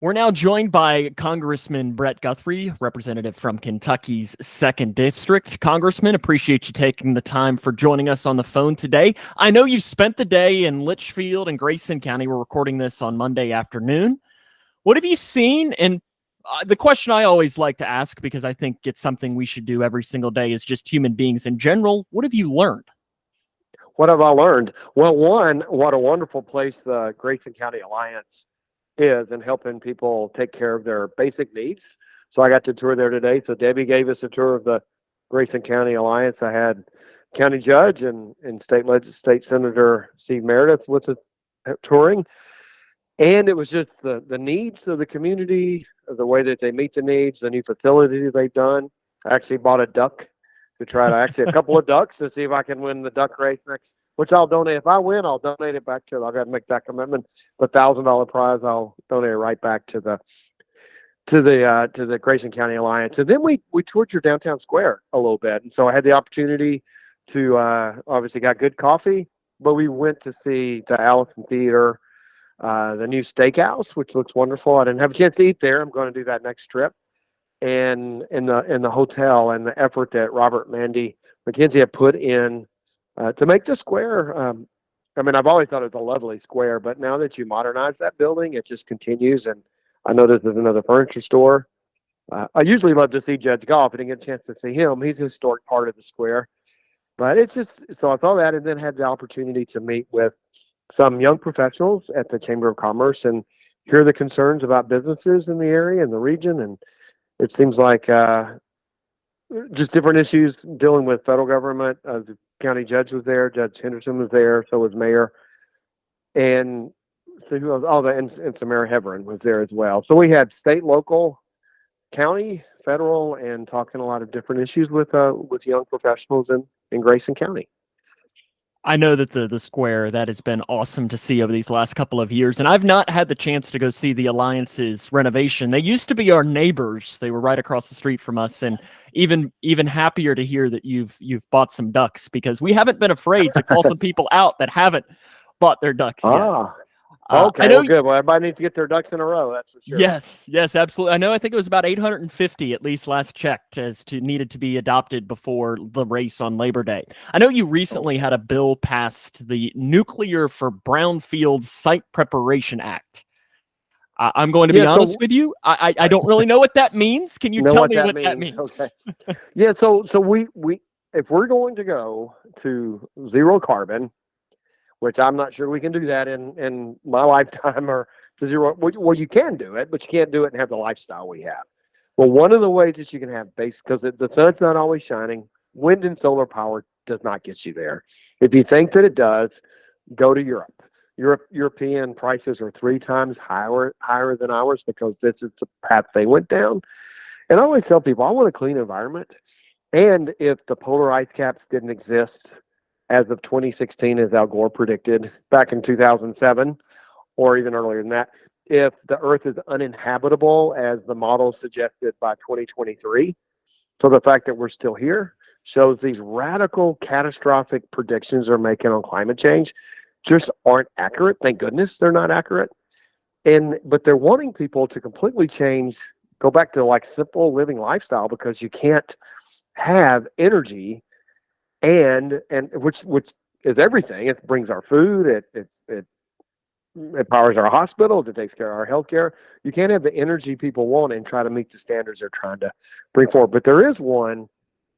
We're now joined by Congressman Brett Guthrie, representative from Kentucky's 2nd District. Congressman, appreciate you taking the time for joining us on the phone today. I know you spent the day in Litchfield and Grayson County. We're recording this on Monday afternoon. What have you seen? And the question I always like to ask, because I think it's something we should do every single day as just human beings in general, what have you learned? What have I learned? Well, one, what a wonderful place the Grayson County Alliance is in helping people take care of their basic needs. So I got to tour there today. So Debbie gave us a tour of the Grayson County Alliance. I had county judge and state senator Steve Meredith with us touring. And it was just the needs of the community, the way that they meet the needs, the new facility they've done. I actually bought a duck to try to actually a couple of ducks to see if I can win the duck race next, which I'll donate. If I win, I'll donate it back to. I got to make that commitment. The $1,000 prize, I'll donate it right back to the Grayson County Alliance. And then we toured your downtown square a little bit, and so I had the opportunity to obviously got good coffee, but we went to see the Allison Theater, the new steakhouse, which looks wonderful. I didn't have a chance to eat there. I'm going to do that next trip. And in the hotel and the effort that Robert Mandy McKenzie had put in to make the square. I mean, I've always thought it was a lovely square, but now that you modernize that building, it just continues. And I know there's another furniture store. I usually love to see Judge Goff. I didn't get a chance to see him. He's a historic part of the square. But it's just, so I saw that and then had the opportunity to meet with some young professionals at the Chamber of Commerce and hear the concerns about businesses in the area and the region. And it seems like just different issues dealing with federal government. The county judge was there, Judge Henderson was there, so was Mayor, and so who else? Oh, and Samara Heverin was there as well. So we had state, local, county, federal, and talking a lot of different issues with young professionals in Grayson County. I know that the square, that has been awesome to see over these last couple of years, and I've not had the chance to go see the Alliance's renovation. They used to be our neighbors; they were right across the street from us, and even happier to hear that you've bought some ducks, because we haven't been afraid to call some people out that haven't bought their ducks yet. Okay, well, good. Well, everybody needs to get their ducks in a row. That's for sure. Yes, absolutely. I think it was about 850, at least last checked, needed to be adopted before the race on Labor Day. I know you recently had a bill passed, the Nuclear for Brownfield Site Preparation Act. I'm going to be honest with you. I don't really know what that means. Can you tell me what that means? Okay. Yeah. So we if we're going to go to zero carbon, which I'm not sure we can do that in my lifetime, or to zero. Well, you can do it, but you can't do it and have the lifestyle we have. Well, one of the ways that you can have because the sun's not always shining, wind and solar power does not get you there. If you think that it does, go to Europe. European prices are 3 times higher than ours because this is the path they went down. And I always tell people, I want a clean environment. And if the polar ice caps didn't exist as of 2016, as Al Gore predicted back in 2007, or even earlier than that, if the Earth is uninhabitable, as the model suggested by 2023, so the fact that we're still here shows these radical, catastrophic predictions they're making on climate change just aren't accurate. Thank goodness they're not accurate. But they're wanting people to completely change, go back to like simple living lifestyle, because you can't have energy and which is everything. It brings our food, it powers our hospitals, it takes care of our healthcare. You can't have the energy people want and try to meet the standards they're trying to bring forward. But there is one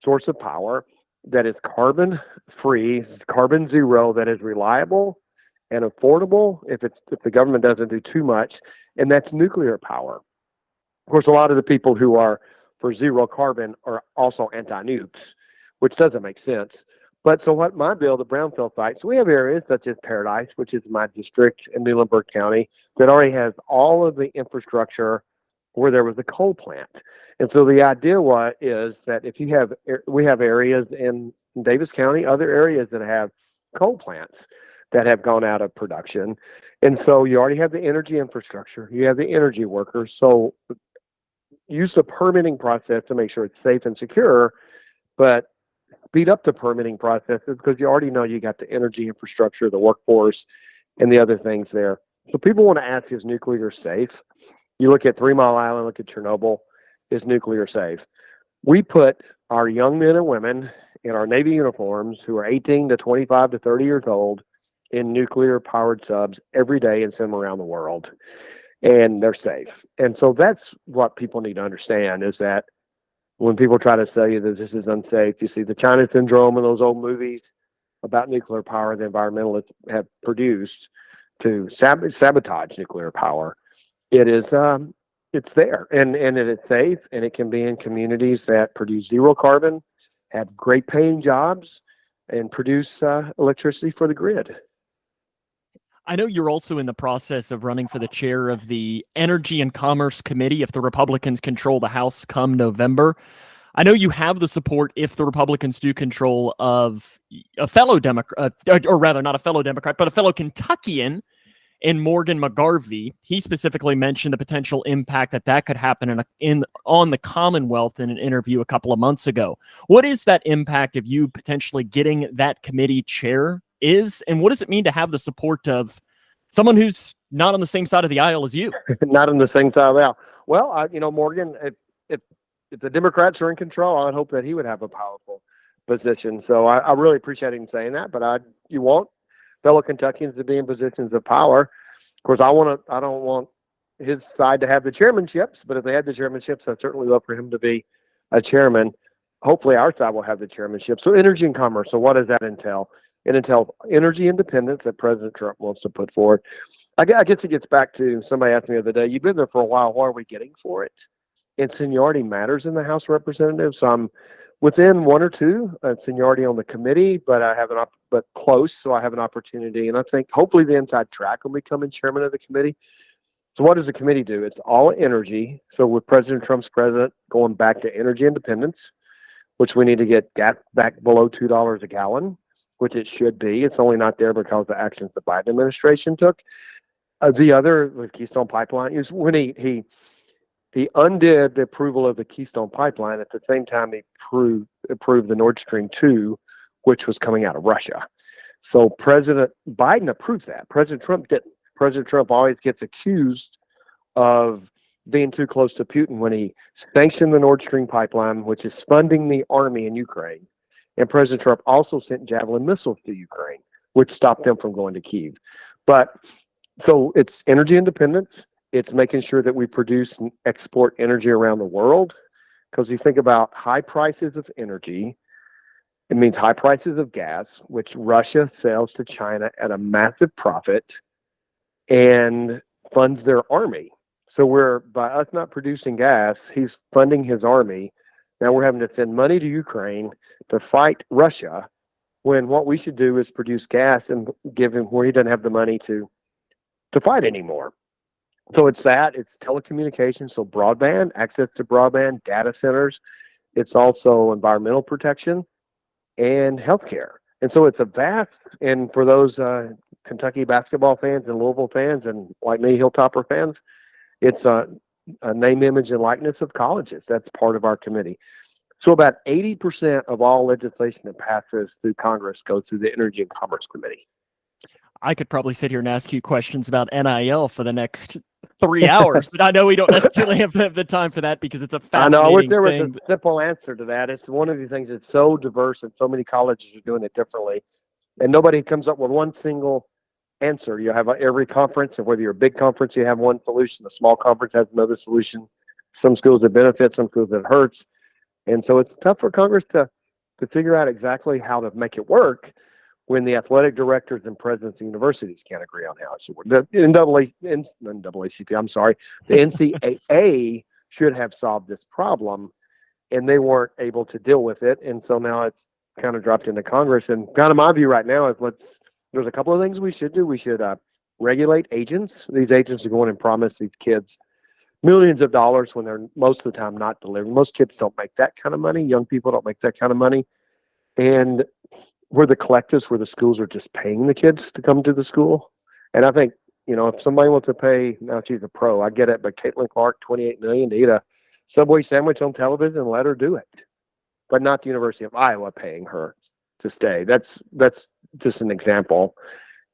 source of power that is carbon free, carbon zero, that is reliable and affordable if the government doesn't do too much, and that's nuclear power. Of course, a lot of the people who are for zero carbon are also anti-nukes, which doesn't make sense. But so what my bill, the brownfield sites, we have areas such as Paradise, which is my district in Muhlenberg County, that already has all of the infrastructure where there was a coal plant. And so the idea is that if we have areas in Davis County, other areas that have coal plants that have gone out of production. And so you already have the energy infrastructure, you have the energy workers. So use the permitting process to make sure it's safe and secure, but speed up the permitting processes because you already know you got the energy infrastructure, the workforce, and the other things there. So people want to ask, is nuclear safe? You look at 3 Mile Island, look at Chernobyl, is nuclear safe. We put our young men and women in our Navy uniforms who are 18 to 25 to 30 years old in nuclear powered subs every day and send them around the world. And they're safe. And so that's what people need to understand, is that when people try to tell you that this is unsafe, you see the China syndrome and those old movies about nuclear power the environmentalists have produced to sabotage nuclear power. It is it's there, and it is safe, and it can be in communities that produce zero carbon, have great paying jobs, and produce electricity for the grid. I know you're also in the process of running for the chair of the Energy and Commerce Committee if the Republicans control the House come November. I know you have the support, if the Republicans do control, of a fellow Democrat, or rather not a fellow Democrat, but a fellow Kentuckian in Morgan McGarvey. He specifically mentioned the potential impact that could happen on the Commonwealth in an interview a couple of months ago. What is that impact of you potentially getting that committee chair is, and what does it mean to have the support of someone who's not on the same side of the aisle as you? Not on the same side of the aisle. Well, Morgan, if the Democrats are in control, I would hope that he would have a powerful position. So I really appreciate him saying that, but you want fellow Kentuckians to be in positions of power. Of course, I don't want his side to have the chairmanships, but if they had the chairmanships, I'd certainly love for him to be a chairman. Hopefully our side will have the chairmanship. So energy and commerce. So what does that entail? It entails energy independence that President Trump wants to put forward. I guess it gets back to, somebody asked me the other day, you've been there for a while, what are we getting for it? And seniority matters in the House of Representatives. So I'm within 1 or 2 seniority on the committee, but but close, so I have an opportunity. And I think hopefully the inside track will become chairman of the committee. So what does the committee do? It's all energy. So with President Trump's president going back to energy independence, which we need to get gas back below $2 a gallon, which it should be. It's only not there because of the actions the Biden administration took. The Keystone Pipeline, is when he undid the approval of the Keystone Pipeline. At the same time, he approved the Nord Stream 2, which was coming out of Russia. So President Biden approved that. President Trump didn't. President Trump always gets accused of being too close to Putin when he sanctioned the Nord Stream pipeline, which is funding the army in Ukraine. And President Trump also sent Javelin missiles to Ukraine, which stopped them from going to Kyiv. But so it's energy independence. It's making sure that we produce and export energy around the world. Because you think about high prices of energy, it means high prices of gas, which Russia sells to China at a massive profit and funds their army. So by us not producing gas, he's funding his army. Now we're having to send money to Ukraine to fight Russia, when what we should do is produce gas and give him where he doesn't have the money to fight anymore. So it's telecommunications, so broadband, access to broadband, data centers. It's also environmental protection and healthcare. And so it's and for those Kentucky basketball fans and Louisville fans and like me, Hilltopper fans, it's a name, image, and likeness of colleges. That's part of our committee. So about 80% of all legislation that passes through Congress goes through the Energy and Commerce Committee. I could probably sit here and ask you questions about NIL for the next 3 hours, but I know we don't necessarily have the time for that because it's a fascinating I know. I wish there was thing. a simple answer to that. It's one of the things that's so diverse and so many colleges are doing it differently. And nobody comes up with one single answer. You have every conference, and whether you're a big conference, you have one solution. A small conference has another solution. Some schools that benefit, some schools that hurts. And so it's tough for Congress to figure out exactly how to make it work when the athletic directors and presidents of universities can't agree on how it should work. The NAACP, I'm sorry, the NCAA should have solved this problem, and they weren't able to deal with it. And so now it's kind of dropped into Congress. And kind of my view right now is there's a couple of things we should do. We should regulate agents. These agents are going and promise these kids millions of dollars when they're most of the time not delivering. Most kids don't make that kind of money. Young people don't make that kind of money. And we're the collectives where the schools are just paying the kids to come to the school. And I think, if somebody wants to pay, now she's a pro, I get it, but Caitlin Clark, $28 million to eat a Subway sandwich on television, let her do it. But not the University of Iowa paying her to stay. That's just an example.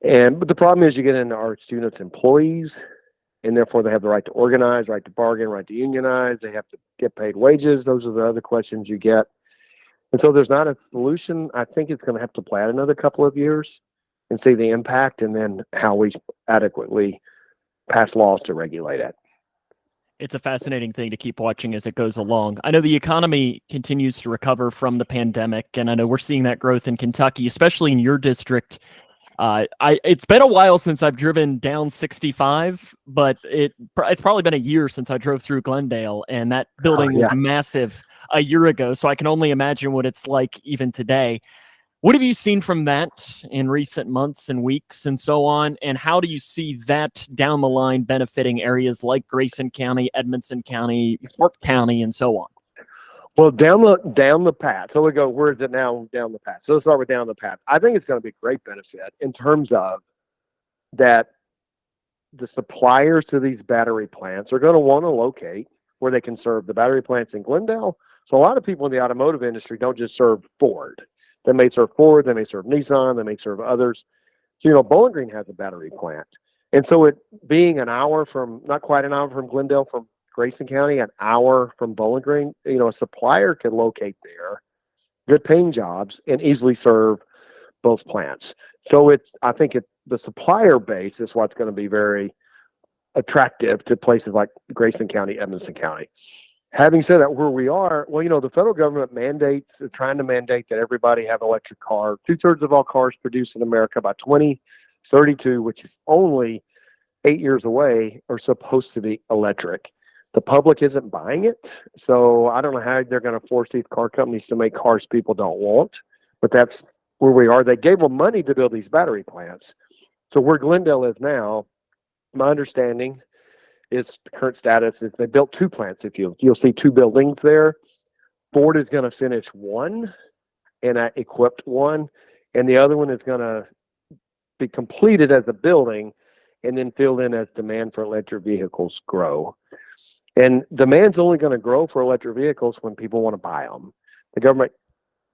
But the problem is you get into our students' employees, and therefore they have the right to organize, right to bargain, right to unionize. They have to get paid wages. Those are the other questions you get. And so there's not a solution. I think it's going to have to play out another couple of years and see the impact, and then how we adequately pass laws to regulate it. It's a fascinating thing to keep watching as it goes along. I know the economy continues to recover from the pandemic, and I know we're seeing that growth in Kentucky, especially in your district. It's been a while since I've driven down 65, but it's probably been a year since I drove through Glendale, and that building was massive a year ago. So I can only imagine what it's like even today. What have you seen from that in recent months and weeks and so on? And how do you see that down the line benefiting areas like Grayson County, Edmonson County, Fort County, and so on? Well, down the path. So we go, where is it now down the path? So let's start with down the path. I think it's going to be a great benefit in terms of that the suppliers to these battery plants are going to want to locate where they can serve the battery plants in Glendale. So a lot of people in the automotive industry don't just serve Ford. They may serve Ford, they may serve Nissan, they may serve others. So, Bowling Green has a battery plant. And so it being not quite an hour from Glendale, from Grayson County, an hour from Bowling Green, a supplier can locate there, good paying jobs, and easily serve both plants. So I think the supplier base is what's going to be very attractive to places like Grayson County, Edmonson County. Having said that, where we are, the federal government trying to mandate that everybody have an electric car. 2/3 of all cars produced in America by 2032, which is only 8 years away, are supposed to be electric. The public isn't buying it, so I don't know how they're going to force these car companies to make cars people don't want, but that's where we are. They gave them money to build these battery plants. So where Glendale is now, my understanding is the current status is they built 2 plants. If you'll see 2 buildings there. Ford is going to finish one and equipped one, and the other one is going to be completed as a building and then filled in as demand for electric vehicles grow. And demand's only going to grow for electric vehicles when people want to buy them. The government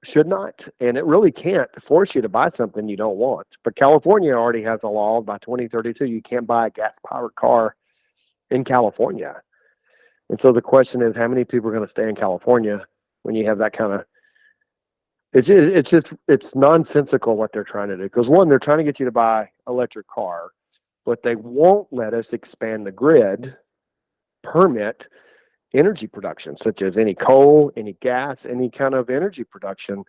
should not, and it really can't force you to buy something you don't want. But California already has a law by 2032 you can't buy a gas-powered car in California. And so the question is, how many people are going to stay in California when you have that kind of it's nonsensical what they're trying to do. Because one, they're trying to get you to buy electric car, but they won't let us expand the grid, permit energy production, such as any coal, any gas, any kind of energy production.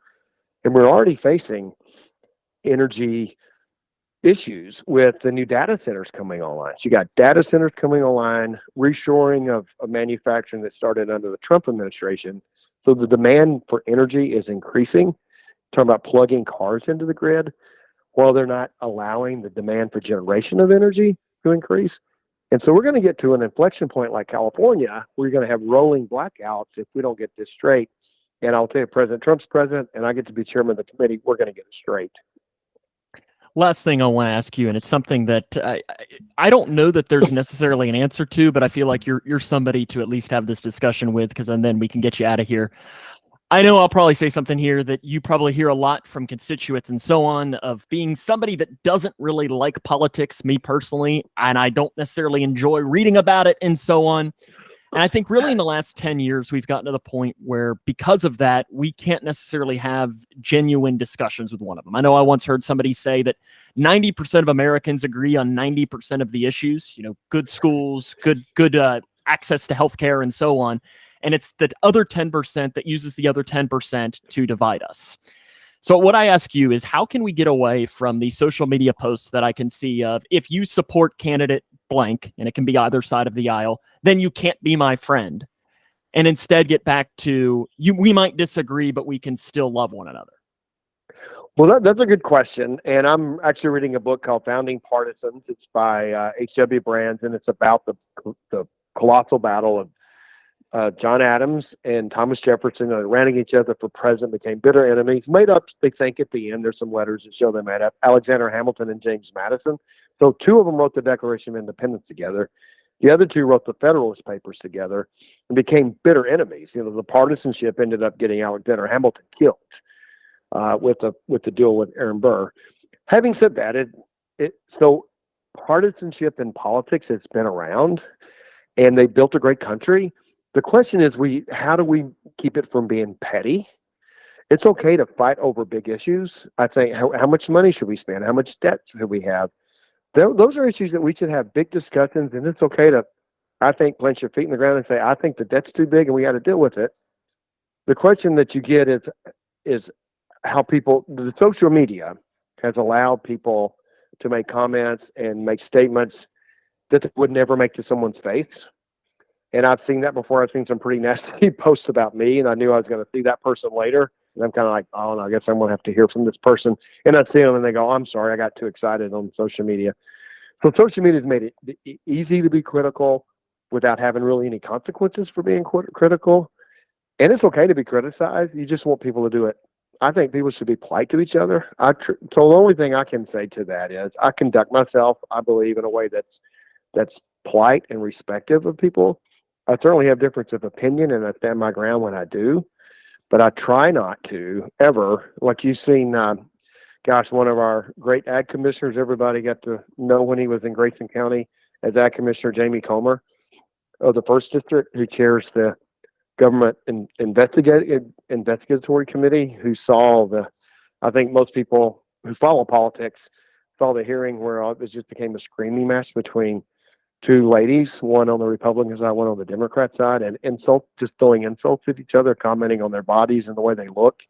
And we're already facing energy issues with the new data centers coming online. So you got data centers coming online, reshoring of manufacturing that started under the Trump administration. So the demand for energy is increasing. Talking about plugging cars into the grid, while they're not allowing the demand for generation of energy to increase. And so we're going to get to an inflection point like California, where you're going to have rolling blackouts if we don't get this straight. And I'll tell you, President Trump's president, and I get to be chairman of the committee, we're going to get it straight. Last thing I want to ask you, and it's something that I don't know that there's necessarily an answer to, but I feel like you're somebody to at least have this discussion with, because then we can get you out of here. I know I'll probably say something here that you probably hear a lot from constituents and so on, of being somebody that doesn't really like politics, me personally, and I don't necessarily enjoy reading about it and so on. And I think really in the last 10 years, we've gotten to the point where because of that, we can't necessarily have genuine discussions with one of them. I know I once heard somebody say that 90% of Americans agree on 90% of the issues, good schools, good access to healthcare and so on. And it's the other 10% that uses the other 10% to divide us. So what I ask you is, how can we get away from the social media posts that I can see of, if you support candidate blank, and it can be either side of the aisle, then you can't be my friend, and instead get back to, we might disagree, but we can still love one another? Well, that's a good question. And I'm actually reading a book called Founding Partisans. It's by H.W. Brands, and it's about the colossal battle of John Adams and Thomas Jefferson ran against each other for president, became bitter enemies, made up, they think at the end, there's some letters that show they made up, Alexander Hamilton and James Madison. So 2 of them wrote the Declaration of Independence together. The other 2 wrote the Federalist Papers together and became bitter enemies. The partisanship ended up getting Alexander Hamilton killed with the duel with Aaron Burr. Having said that, so partisanship in politics that's been around, and they built a great country. The question is, how do we keep it from being petty? It's okay to fight over big issues. I'd say, how much money should we spend? How much debt should we have? Those are issues that we should have big discussions, and it's okay to, I think, plant your feet in the ground and say, I think the debt's too big and we got to deal with it. The question that you get is how the social media has allowed people to make comments and make statements that they would never make to someone's face. And I've seen that before. I've seen some pretty nasty posts about me, and I knew I was going to see that person later. And I'm kind of like, oh, no, I guess I'm going to have to hear from this person. And I see them, and they go, I'm sorry, I got too excited on social media. So social media has made it easy to be critical without having really any consequences for being critical. And it's okay to be criticized. You just want people to do it. I think people should be polite to each other. So the only thing I can say to that is I conduct myself, I believe, in a way that's polite and respectful of people. I certainly have difference of opinion, and I stand my ground when I do. But I try not to ever, like you've seen, one of our great ag commissioners, everybody got to know when he was in Grayson County as ag commissioner, Jamie Comer of the 1st District, who chairs the government investigatory committee, who saw I think most people who follow politics saw the hearing where it just became a screaming match between two ladies, one on the Republican side, one on the Democrat side, and just throwing insults at each other, commenting on their bodies and the way they look.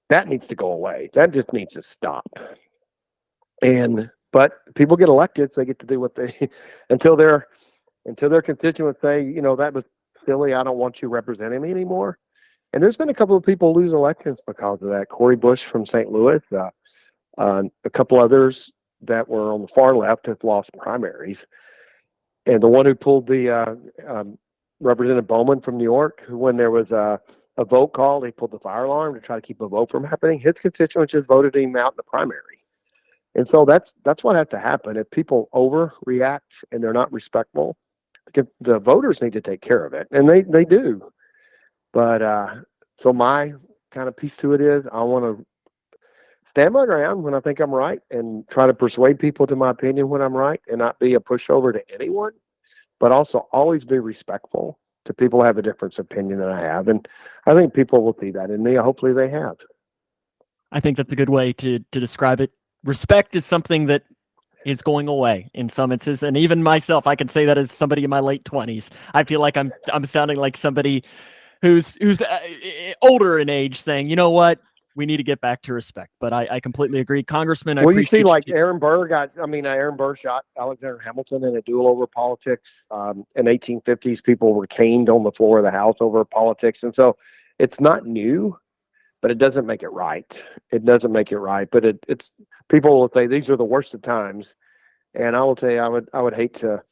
That needs to go away. That just needs to stop. But people get elected, so they get to do what they until their constituents say, that was silly. I don't want you representing me anymore. And there's been a couple of people lose elections because of that. Corey Bush from St. Louis, a couple others that were on the far left have lost primaries. And the one who pulled the Representative Bowman from New York, when there was a vote called, he pulled the fire alarm to try to keep a vote from happening. His constituents just voted him out in the primary. And so that's what has to happen. If people overreact and they're not respectful, the voters need to take care of it. And they do. But so my kind of piece to it is I want to stand my ground when I think I'm right and try to persuade people to my opinion when I'm right and not be a pushover to anyone, but also always be respectful to people who have a different opinion than I have. And I think people will see that in me. Hopefully they have. I think that's a good way to describe it. Respect is something that is going away in some instances. And even myself, I can say that as somebody in my late 20s. I feel like I'm sounding like somebody who's older in age saying, you know what? We need to get back to respect, but I completely agree. Congressman, you see like Aaron Burr Aaron Burr shot Alexander Hamilton in a duel over politics. In 1850s, people were caned on the floor of the House over politics. And so it's not new, but it doesn't make it right. It doesn't make it right, but it's people will say these are the worst of times. And I will tell you, I would hate to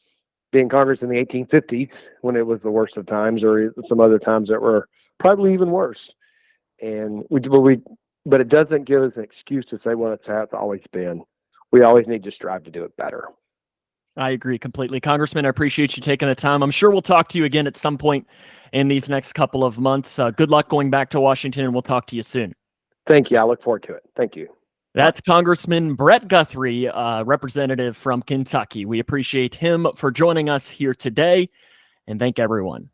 be in Congress in the 1850s when it was the worst of times, or some other times that were probably even worse. And but it doesn't give us an excuse to say, well, it's how it's always been. We always need to strive to do it better. I agree completely. Congressman, I appreciate you taking the time. I'm sure we'll talk to you again at some point in these next couple of months. Good luck going back to Washington, and we'll talk to you soon. Thank you. I look forward to it. Thank you. That's Congressman Brett Guthrie, representative from Kentucky. We appreciate him for joining us here today, and thank everyone.